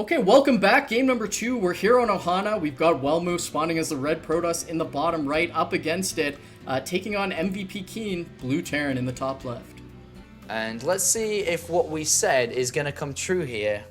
Okay, welcome back. Game number 2. We're here on Ohana. We've got Welmu spawning as the red Protoss in the bottom right, up against it, taking on MVP KeeN, blue Terran in the top left. And let's see if what we said is going to come true here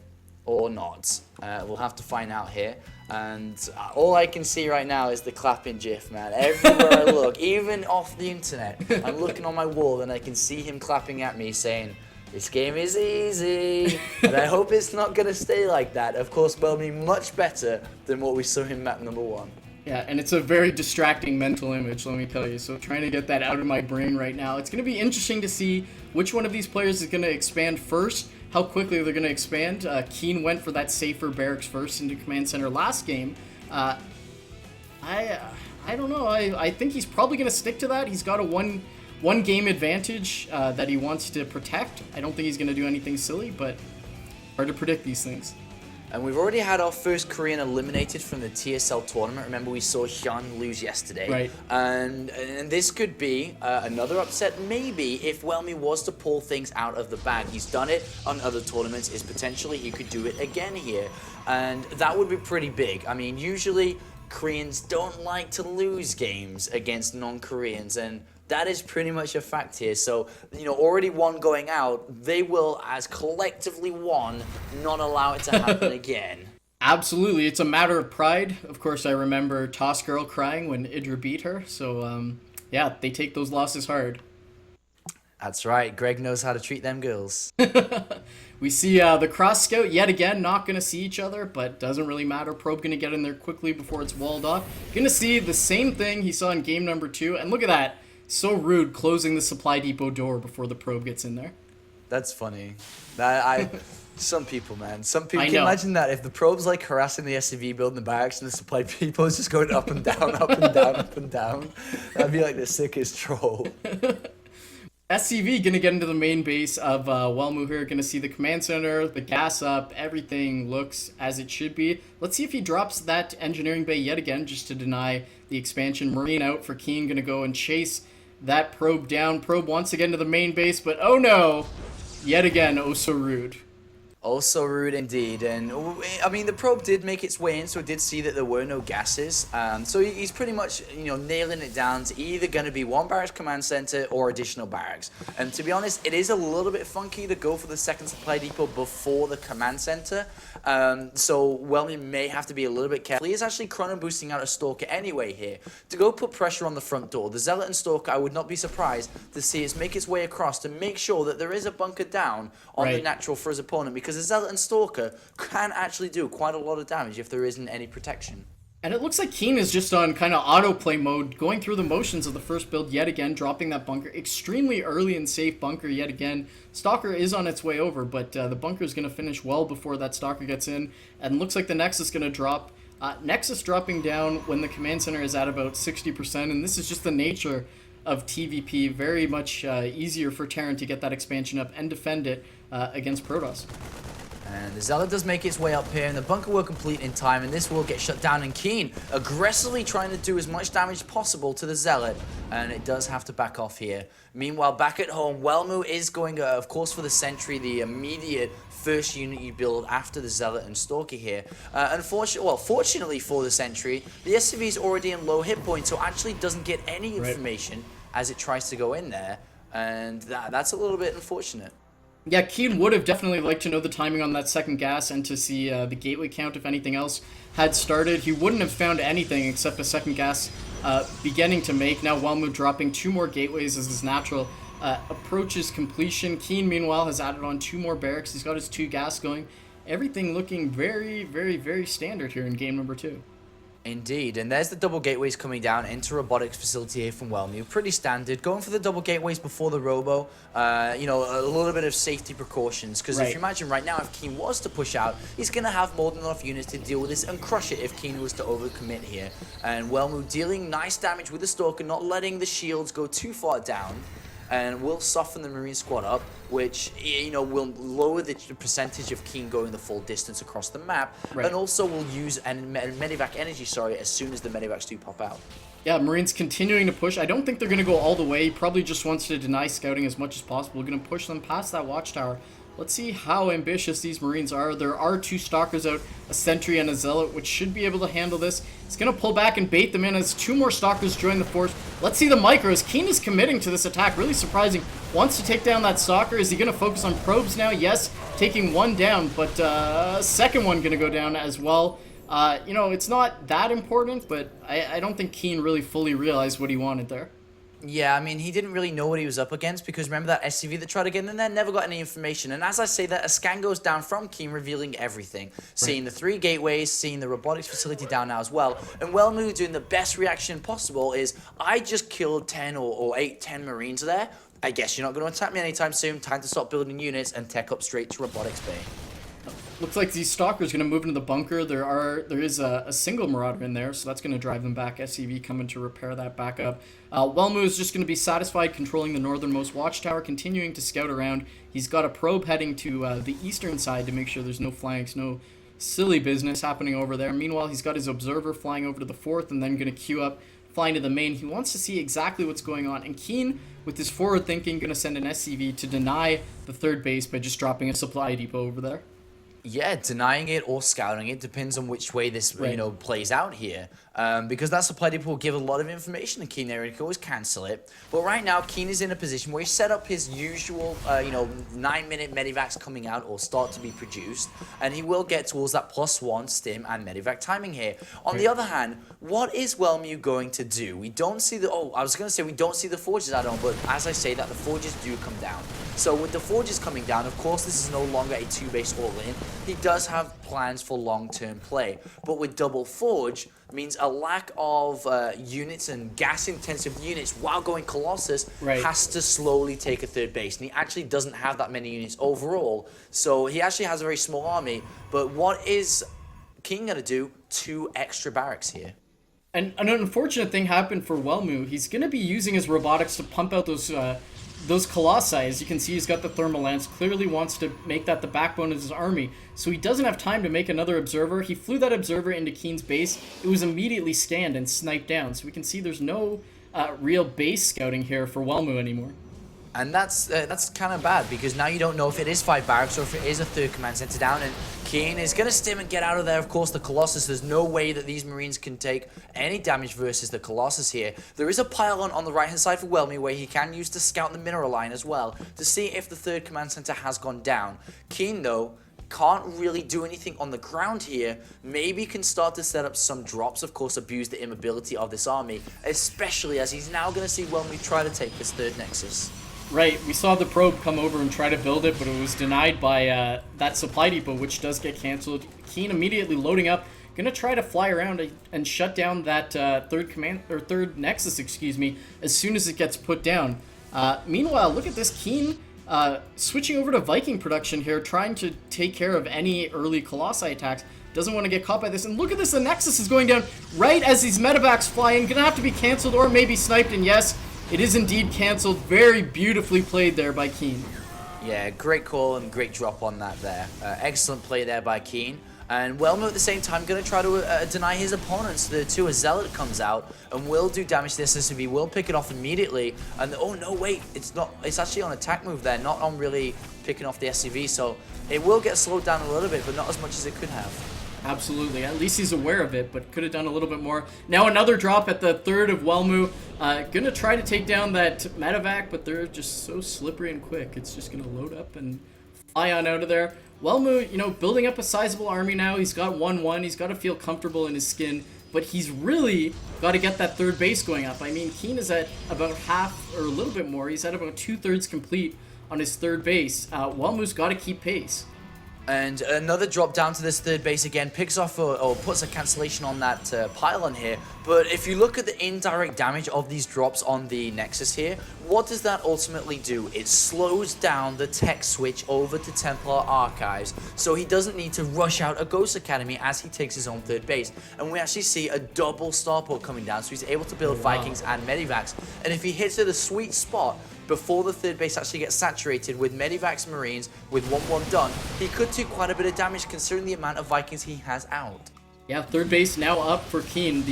or not. We'll have to find out here. And all I can see right now is the clapping gif, man. Everywhere I look, even off the internet, I'm looking on my wall and I can see him clapping at me saying, "This game is easy," and I hope it's not going to stay like that. Of course, Welmu much better than what we saw in map number 1. Yeah, and it's a very distracting mental image, let me tell you. So trying to get that out of my brain right now. It's going to be interesting to see which one of these players is going to expand first, how quickly they're going to expand. KeeN went for that safer barracks first into command center last game. I don't know. I think he's probably going to stick to that. He's got a one game advantage that he wants to protect. I don't think he's going to do anything silly, but hard to predict these things. And we've already had our first Korean eliminated from the TSL tournament. Remember, we saw KeeN lose yesterday. Right. And this could be another upset, maybe, if Welmu was to pull things out of the bag. He's done it on other tournaments. Is potentially he could do it again here. And that would be pretty big. I mean, usually Koreans don't like to lose games against non-Koreans, and that is pretty much a fact here. So, already one going out, they will, as collectively one, not allow it to happen again. Absolutely. It's a matter of pride. Of course, I remember Toss Girl crying when Idra beat her. So, yeah, they take those losses hard. That's right. Greg knows how to treat them girls. We see the Cross Scout yet again not going to see each other, but doesn't really matter. Probe going to get in there quickly before it's walled off. Going to see the same thing he saw in game number 2. And look at that. So rude, closing the supply depot door before the probe gets in there. That's funny. Some people, man. Some people. I Can you know. imagine that if the probe's like harassing the SCV building the barracks and the supply depot is just going up and down, up and down, up and down? That'd be like the sickest troll. SCV gonna get into the main base of Welmu here. Gonna see the command center, the gas up, everything looks as it should be. Let's see if he drops that engineering bay yet again just to deny the expansion. Marine out for KeeN, gonna go and chase that probe down. Probe once again to the main base, but oh no! Yet again, oh so rude. Also rude indeed, and I mean the probe did make its way in, so it did see that there were no gases. So he's pretty much nailing it down to either going to be one barracks command center or additional barracks. And to be honest, it is a little bit funky to go for the second supply depot before the command center. So Welmu may have to be a little bit careful. He is actually chrono boosting out a Stalker anyway here to go put pressure on the front door. The Zealot and Stalker, I would not be surprised to see us make its way across to make sure that there is a bunker down on the natural for his opponent, because the Zealot and Stalker can actually do quite a lot of damage if there isn't any protection. And it looks like KeeN is just on kind of autoplay mode, going through the motions of the first build yet again, dropping that bunker. Extremely early and safe bunker yet again. Stalker is on its way over, but the bunker is going to finish well before that Stalker gets in. And looks like the Nexus is going to drop. Nexus dropping down when the command center is at about 60%, and this is just the nature of TVP. Very much easier for Terran to get that expansion up and defend it against Protoss. And the Zealot does make its way up here, and the bunker will complete in time, and this will get shut down. And KeeN aggressively trying to do as much damage as possible to the Zealot, and it does have to back off here. Meanwhile, back at home, Welmu is going, of course, for the Sentry, the immediate first unit you build after the Zealot and Stalker here. Fortunately for the Sentry, the SCV is already in low hit points, so actually doesn't get any information as it tries to go in there, and that's a little bit unfortunate. Yeah, KeeN would have definitely liked to know the timing on that second gas and to see the gateway count if anything else had started. He wouldn't have found anything except a second gas beginning to make. Now Welmu dropping 2 more gateways as his natural approaches completion. KeeN, meanwhile, has added on 2 more barracks. He's got his 2 gas going. Everything looking very, very, very standard here in game number 2. Indeed, and there's the double gateways coming down into robotics facility here from Welmu. Pretty standard. Going for the double gateways before the robo, a little bit of safety precautions, because if you imagine right now, if KeeN was to push out, he's going to have more than enough units to deal with this and crush it if KeeN was to overcommit here. And Welmu dealing nice damage with the Stalker, not letting the shields go too far down, and will soften the Marine squad up, which will lower the percentage of KeeN going the full distance across the map, and also will use medevac energy, as soon as the medevacs do pop out. Yeah, Marines continuing to push. I don't think they're going to go all the way. He probably just wants to deny scouting as much as possible. Going to push them past that watchtower Let's see how ambitious these Marines are. There are 2 Stalkers out, a Sentry and a Zealot, which should be able to handle this. He's going to pull back and bait them in as 2 more Stalkers join the force. Let's see the micros. KeeN is committing to this attack. Really surprising. Wants to take down that Stalker. Is he going to focus on probes now? Yes, taking 1 down, but second one going to go down as well. You know, it's not that important, but I don't think KeeN really fully realized what he wanted there. Yeah, I mean, he didn't really know what he was up against because remember that SCV that tried to get in there, never got any information. And as I say that, a scan goes down from KeeN revealing everything. Seeing the 3 gateways, seeing the robotics facility down now as well. And Welmu doing the best reaction possible is, I just killed 10 or 8, 10 Marines there. I guess you're not going to attack me anytime soon. Time to stop building units and tech up straight to robotics bay. Looks like these Stalkers going to move into the bunker. There is a single Marauder in there, so that's going to drive them back. SCV coming to repair that back up. Welmu is just going to be satisfied controlling the northernmost watchtower, continuing to scout around. He's got a probe heading to the eastern side to make sure there's no flanks, no silly business happening over there. Meanwhile, he's got his observer flying over to the 4th and then going to queue up, flying to the main. He wants to see exactly what's going on. And KeeN, with his forward thinking, going to send an SCV to deny the 3rd base by just dropping a supply depot over there. Yeah, denying it or scouting it depends on which way this plays out here. Because that supply depot will give a lot of information to KeeN there, and he can always cancel it. But right now, KeeN is in a position where he set up his usual, 9-minute medivacs coming out or start to be produced, and he will get towards that +1 stim and medivac timing here. On the other hand, what is Welmu going to do? We don't see the, I was going to say we don't see the forges add on, but as I say that, the forges do come down. So with the forges coming down, of course, this is no longer a 2-base all-in. He does have plans for long-term play, but with double forge means a lack of units and gas-intensive units while going Colossus has to slowly take a 3rd base, and he actually doesn't have that many units overall, so he actually has a very small army. But what is KeeN going to do? 2 extra barracks here. And an unfortunate thing happened for Welmu. He's going to be using his robotics to pump out those Colossi. As you can see, he's got the thermal lance, clearly wants to make that the backbone of his army, so he doesn't have time to make another observer. He flew that observer into KeeN's base. It was immediately scanned and sniped down, so we can see there's no real base scouting here for Welmu anymore. And that's kind of bad, because now you don't know if it is 5 barracks or if it is a 3rd command center down, and KeeN is going to stim and get out of there. Of course, the Colossus, there's no way that these Marines can take any damage versus the Colossus here. There is a pylon on the right-hand side for Welmu where he can use to scout the mineral line as well to see if the 3rd command center has gone down. KeeN, though, can't really do anything on the ground here. Maybe can start to set up some drops, of course, abuse the immobility of this army, especially as he's now going to see Welmu try to take this 3rd nexus. Right, we saw the probe come over and try to build it, but it was denied by that supply depot, which does get canceled. KeeN immediately loading up, gonna try to fly around and shut down that 3rd nexus, as soon as it gets put down. Meanwhile, look at this, KeeN switching over to Viking production here, trying to take care of any early Colossi attacks. Doesn't want to get caught by this. And look at this, the nexus is going down right as these medevacs fly in. Gonna have to be canceled or maybe sniped, and yes, it is indeed canceled. Very beautifully played there by KeeN. Yeah, great call and great drop on that there. Excellent play there by KeeN. And Welmu at the same time going to try to deny his opponents. The 2 as Zealot comes out and will do damage to this SCV, will pick it off immediately. And oh no, wait, it's not. It's actually on attack move there, not on really picking off the SCV. So it will get slowed down a little bit, but not as much as it could have. Absolutely. At least he's aware of it, but could have done a little bit more. Now another drop at the 3rd of Welmu. Gonna try to take down that medevac, but they're just so slippery and quick. It's just gonna load up and fly on out of there. Welmu, building up a sizable army now. He's got 1-1. He's got to feel comfortable in his skin, but he's really got to get that 3rd base going up. I mean, KeeN is at about half or a little bit more. He's at about 2/3 complete on his 3rd base. Welmu's got to keep pace. And another drop down to this 3rd base again, picks off or puts a cancellation on that pylon here. But if you look at the indirect damage of these drops on the Nexus here, what does that ultimately do? It slows down the tech switch over to Templar Archives, so he doesn't need to rush out a Ghost Academy as he takes his own 3rd base. And we actually see a double starport coming down, so he's able to build Vikings and Medivacs. And if he hits at a sweet spot, before the 3rd base actually gets saturated with Medivacs Marines with 1-1 done, he could do quite a bit of damage considering the amount of Vikings he has out. Yeah, 3rd base now up for KeeN.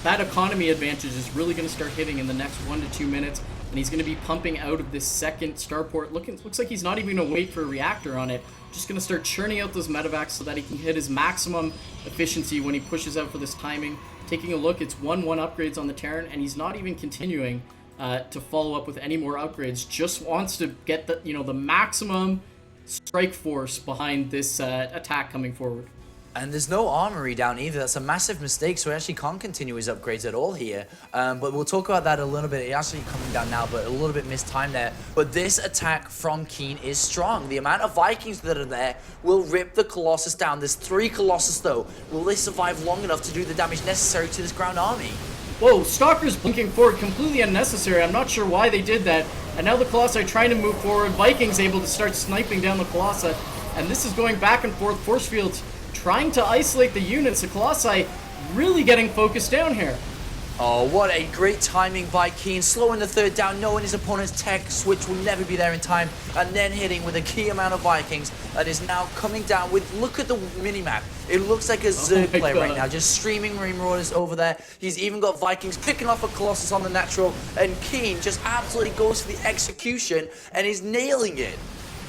That economy advantage is really going to start hitting in the next 1 to 2 minutes. and he's going to be pumping out of this second starport. Looks like he's not even going to wait for a reactor on it. Just going to start churning out those medevacs so that he can hit his maximum efficiency when he pushes out for this timing. Taking a look, it's 1-1 upgrades on the Terran, and he's not even continuing to follow up with any more upgrades. Just wants to get the maximum strike force behind this attack coming forward. And there's no armory down either. That's a massive mistake, so he actually can't continue his upgrades at all here. But we'll talk about that a little bit. It's actually coming down now, but a little bit mistimed there. But this attack from KeeN is strong. The amount of Vikings that are there will rip the Colossus down. There's 3 Colossus, though. Will they survive long enough to do the damage necessary to this ground army? Whoa, Stalker's blinking forward, completely unnecessary. I'm not sure why they did that. And now the Colossi trying to move forward. Vikings able to start sniping down the Colossi. And this is going back and forth. Force fields trying to isolate the units. The Colossi really getting focused down here. Oh, what a great timing by KeeN, slowing the third down, knowing his opponent's tech switch will never be there in time, and then hitting with a key amount of Vikings that is now coming down with, look at the minimap. It looks like a Zerg play right now, just streaming Marine Marauders over there. He's even got Vikings picking off a Colossus on the natural, and KeeN just absolutely goes for the execution, and is nailing it.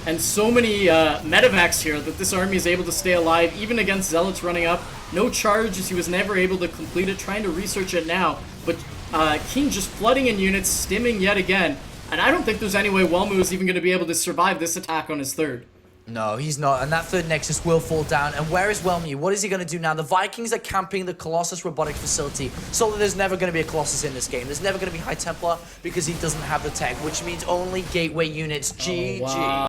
And so many medevacs here that this army is able to stay alive, even against Zealots running up. No charges, he was never able to complete it, trying to research it now. But KeeN just flooding in units, stimming yet again. And I don't think there's any way Welmu is even going to be able to survive this attack on his third. No, he's not, and that third Nexus will fall down. And where is Welmu? What is he going to do now? The Vikings are camping the Colossus robotic facility, so that there's never going to be a Colossus in this game. There's never going to be High Templar because he doesn't have the tech, which means only gateway units. GG. Oh, wow.